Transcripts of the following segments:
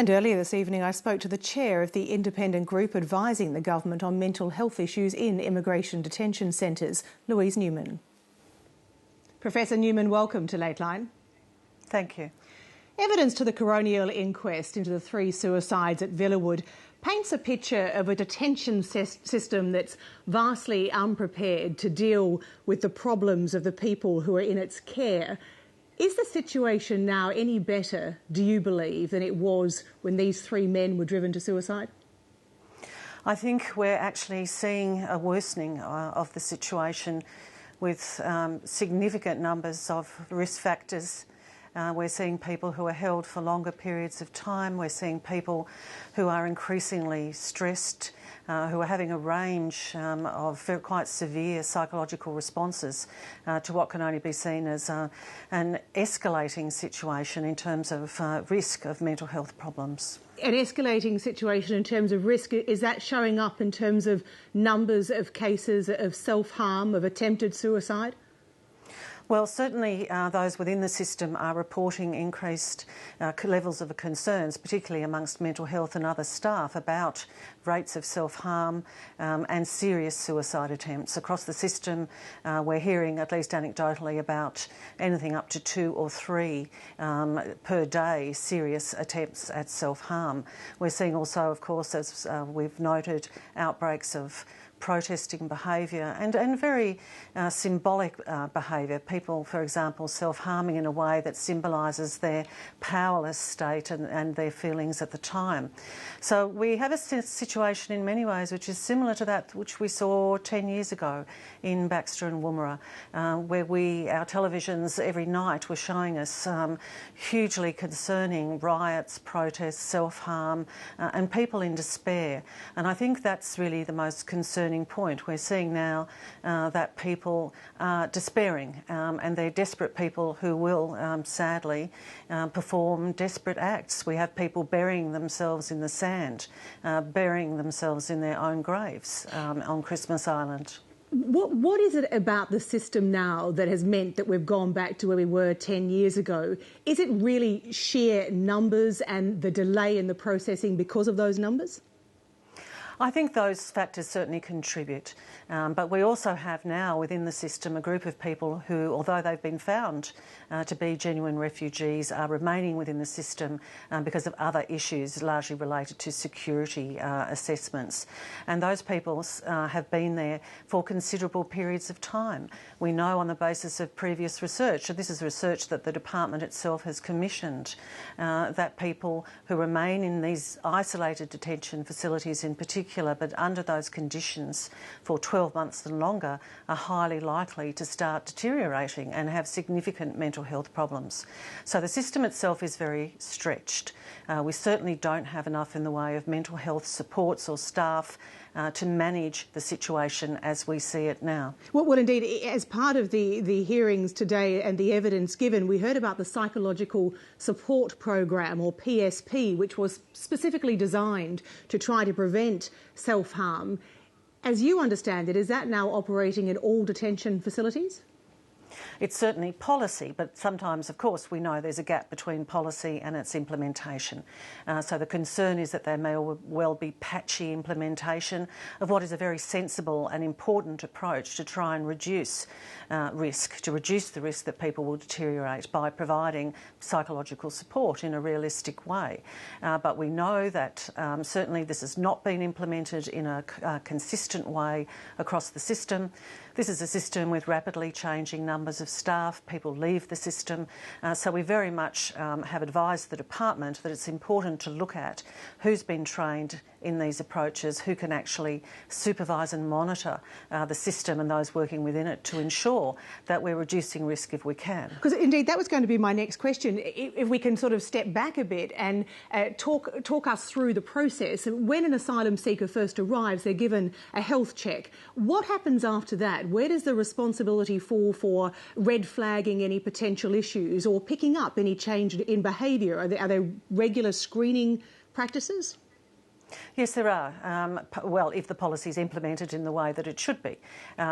And earlier this evening, I spoke to the chair of the independent group advising the government on mental health issues in immigration detention centres, Louise Newman. Professor Newman, welcome to Lateline. Thank you. Evidence to the coronial inquest into the 3 suicides at Villawood paints a picture of a detention system that's vastly unprepared to deal with the problems of the people who are in its care. Is the situation now any better, do you believe, than it was when these 3 men were driven to suicide? I think we're actually seeing a worsening of the situation with significant numbers of risk factors. We're seeing people who are held for longer periods of time. We're seeing people who are increasingly stressed, who are having a range of quite severe psychological responses to what can only be seen as an escalating situation in terms of risk of mental health problems. An escalating situation in terms of risk, is that showing up in terms of numbers of cases of self-harm, of attempted suicide? Well, certainly those within the system are reporting increased levels of concerns, particularly amongst mental health and other staff, about rates of self-harm and serious suicide attempts. Across the system, we're hearing, at least anecdotally, about anything up to 2 or 3 per day serious attempts at self-harm. We're seeing also, of course, as we've noted, outbreaks of protesting behaviour and very symbolic behaviour. People, for example, self-harming in a way that symbolises their powerless state and their feelings at the time. So we have a situation in many ways which is similar to that which we saw 10 years ago in Baxter and Woomera, where our televisions every night were showing us hugely concerning riots, protests, self-harm and people in despair. And I think that's really the most concerning point. We're seeing now that people are despairing and they're desperate people who will sadly perform desperate acts. We have people burying themselves in the sand, burying themselves in their own graves on Christmas Island. What is it about the system now that has meant that we've gone back to where we were 10 years ago? Is it really sheer numbers and the delay in the processing because of those numbers? I think those factors certainly contribute, but we also have now within the system a group of people who, although they've been found to be genuine refugees, are remaining within the system because of other issues largely related to security assessments. And those people have been there for considerable periods of time. We know on the basis of previous research, and this is research that the department itself has commissioned, that people who remain in these isolated detention facilities in particular, but under those conditions for 12 months and longer, are highly likely to start deteriorating and have significant mental health problems. So the system itself is very stretched. We certainly don't have enough in the way of mental health supports or staff to manage the situation as we see it now. Well, indeed, as part of the hearings today and the evidence given, we heard about the Psychological Support Program, or PSP, which was specifically designed to try to prevent self-harm. As you understand it, is that now operating in all detention facilities? It's certainly policy, but sometimes, of course, we know there's a gap between policy and its implementation. So the concern is that there may well be patchy implementation of what is a very sensible and important approach to try and reduce risk, to reduce the risk that people will deteriorate by providing psychological support in a realistic way. But we know that certainly this has not been implemented in a consistent way across the system. This is a system with rapidly changing numbers of staff. People leave the system. So we very much have advised the department that it's important to look at who's been trained in these approaches, who can actually supervise and monitor the system and those working within it to ensure that we're reducing risk if we can. Because indeed that was going to be my next question. If we can sort of step back a bit and talk us through the process. When an asylum seeker first arrives, they're given a health check. What happens after that? Where does the responsibility fall for red flagging any potential issues or picking up any change in behaviour? Are there regular screening practices? Yes, there are. Well, if the policy is implemented in the way that it should be.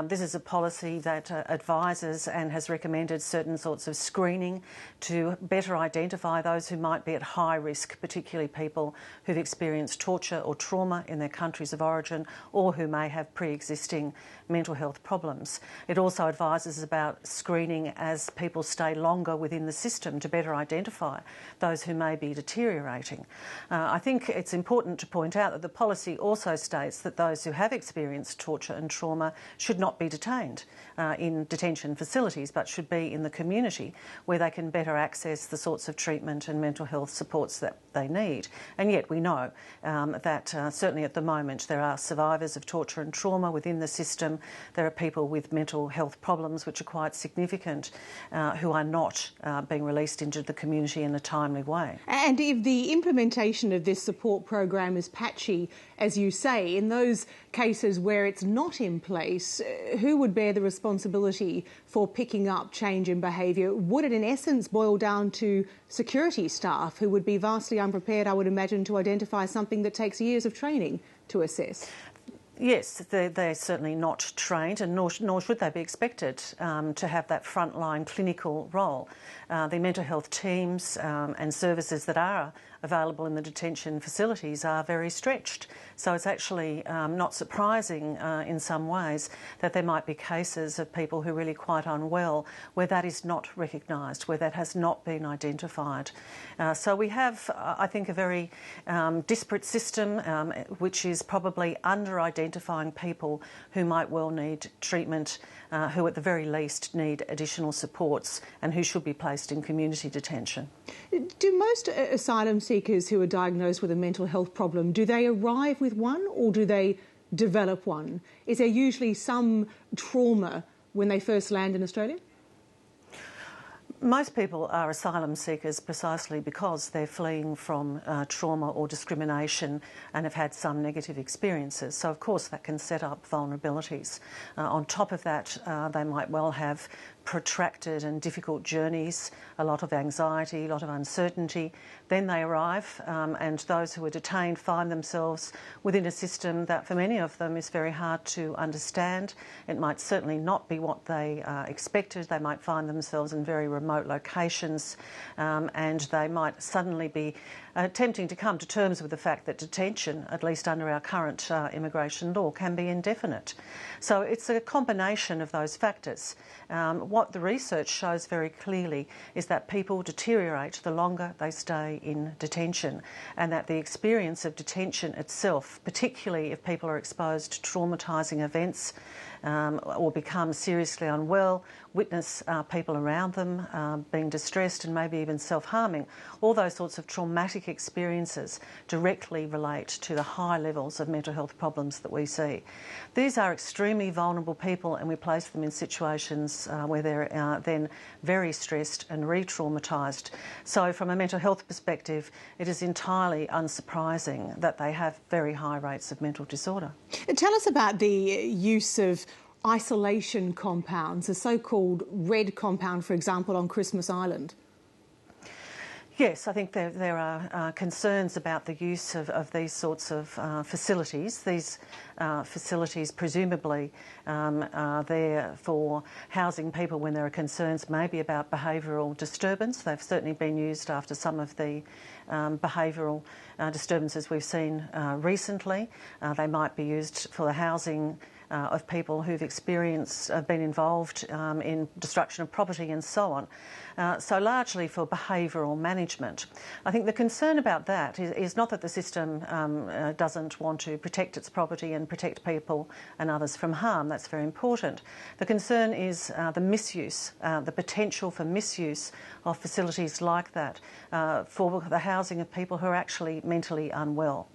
This is a policy that advises and has recommended certain sorts of screening to better identify those who might be at high risk, particularly people who've experienced torture or trauma in their countries of origin or who may have pre-existing mental health problems. It also advises about screening as people stay longer within the system to better identify those who may be deteriorating. I think it's important to point out that the policy also states that those who have experienced torture and trauma should not be detained in detention facilities, but should be in the community where they can better access the sorts of treatment and mental health supports that they need. And yet we know that certainly at the moment there are survivors of torture and trauma within the system. There are people with mental health problems which are quite significant who are not being released into the community in a timely way. And if the implementation of this support program is patchy, as you say, in those cases where it's not in place, who would bear the responsibility for picking up change in behaviour? Would it in essence boil down to security staff who would be vastly unprepared, I would imagine, to identify something that takes years of training to assess? Yes, they're certainly not trained, and nor should they be expected to have that frontline clinical role. The mental health teams and services that are available in the detention facilities are very stretched. So it's actually not surprising in some ways that there might be cases of people who are really quite unwell where that is not recognised, where that has not been identified. So we have, I think, a very disparate system which is probably under-identifying people who might well need treatment, who at the very least need additional supports and who should be placed in community detention. Do most asylum seekers who are diagnosed with a mental health problem, do they arrive with one or do they develop one? Is there usually some trauma when they first land in Australia? Most people are asylum seekers precisely because they're fleeing from trauma or discrimination and have had some negative experiences. So, of course, that can set up vulnerabilities. On top of that, they might well have protracted and difficult journeys, a lot of anxiety, a lot of uncertainty. Then they arrive and those who are detained find themselves within a system that for many of them is very hard to understand. It might certainly not be what they expected. They might find themselves in very remote locations and they might suddenly be attempting to come to terms with the fact that detention, at least under our current immigration law, can be indefinite. So it's a combination of those factors. What the research shows very clearly is that people deteriorate the longer they stay in detention, and that the experience of detention itself, particularly if people are exposed to traumatising events or become seriously unwell, witness people around them being distressed and maybe even self-harming, all those sorts of traumatic experiences directly relate to the high levels of mental health problems that we see. These are extremely vulnerable people and we place them in situations where they're then very stressed and re-traumatised. So from a mental health perspective, it is entirely unsurprising that they have very high rates of mental disorder. Tell us about the use of isolation compounds, the so-called red compound, for example, on Christmas Island. Yes, I think there are concerns about the use of these sorts of facilities. These facilities presumably are there for housing people when there are concerns maybe about behavioural disturbance. They've certainly been used after some of the behavioural disturbances we've seen recently. They might be used for the housing of people who've been involved in destruction of property and so on. So largely for behavioural management. I think the concern about that is not that the system doesn't want to protect its property and protect people and others from harm. That's very important. The concern is the misuse, the potential for misuse of facilities like that for the housing of people who are actually mentally unwell.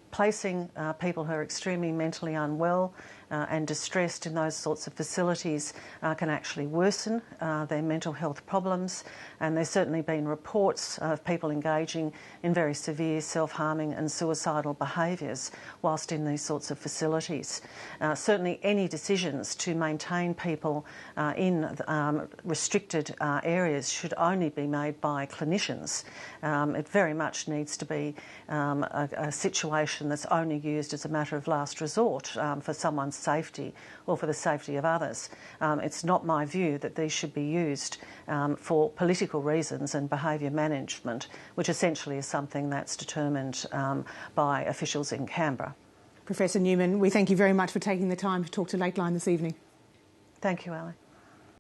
Placing people who are extremely mentally unwell and distressed in those sorts of facilities can actually worsen their mental health problems, and there's certainly been reports of people engaging in very severe self-harming and suicidal behaviours whilst in these sorts of facilities. Certainly any decisions to maintain people in restricted areas should only be made by clinicians. It very much needs to be a situation that's only used as a matter of last resort for someone's safety or for the safety of others. It's not my view that these should be used for political reasons and behaviour management, which essentially is something that's determined by officials in Canberra. Professor Newman, we thank you very much for taking the time to talk to Lateline this evening. Thank you, Ali.